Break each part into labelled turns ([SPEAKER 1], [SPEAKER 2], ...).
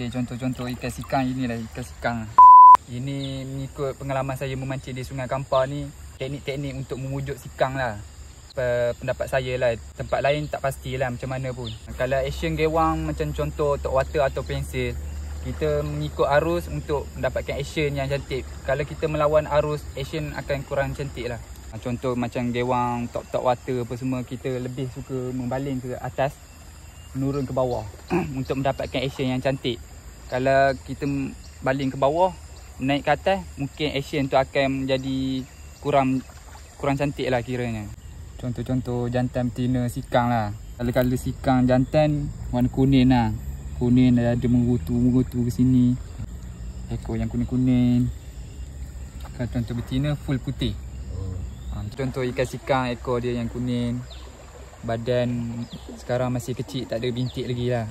[SPEAKER 1] Okey, contoh-contoh ikan sikang inilah ikan sikang. Ini mengikut pengalaman saya memancing di Sungai Kampar ni, teknik-teknik untuk memujuk sikang lah. Pendapat saya lah, tempat lain tak pastilah macam mana pun. Kalau action gewang macam contoh top water atau pensil, kita mengikut arus untuk mendapatkan action yang cantik. Kalau kita melawan arus, action akan kurang cantik lah. Contoh macam gewang, top water apa semua, kita lebih suka membaling ke atas, menurun ke bawah untuk mendapatkan action yang cantik. Kalau kita baling ke bawah, naik ke atas, mungkin action tu akan menjadi kurang cantik lah kiranya. Contoh-contoh jantan betina sikang lah. Kalau sikang jantan warna kuning lah. Kuning ada mengutu ke sini. Ekor yang kuning-kuning. Kalau contoh betina full putih. Contoh ikan sikang, ekor dia yang kuning. Badan sekarang masih kecil, tak ada bintik lagi lah.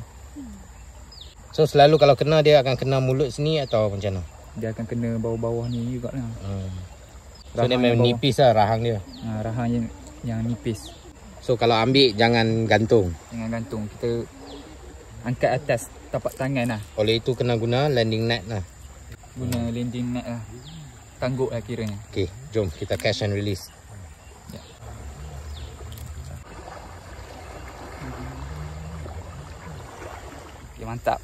[SPEAKER 2] So selalu kalau kena dia akan kena mulut sini atau macam mana?
[SPEAKER 1] Dia akan kena bawah-bawah ni juga lah.
[SPEAKER 2] So dia memang nipis lah rahang dia.
[SPEAKER 1] Rahang yang nipis.
[SPEAKER 2] So kalau ambil jangan gantung.
[SPEAKER 1] Jangan gantung, kita angkat atas tapak tangan lah.
[SPEAKER 2] Oleh itu kena guna landing net lah.
[SPEAKER 1] Guna landing net lah. Tangguk lah kiranya.
[SPEAKER 2] Okay, jom kita catch and release.
[SPEAKER 1] Ya. Okay, mantap.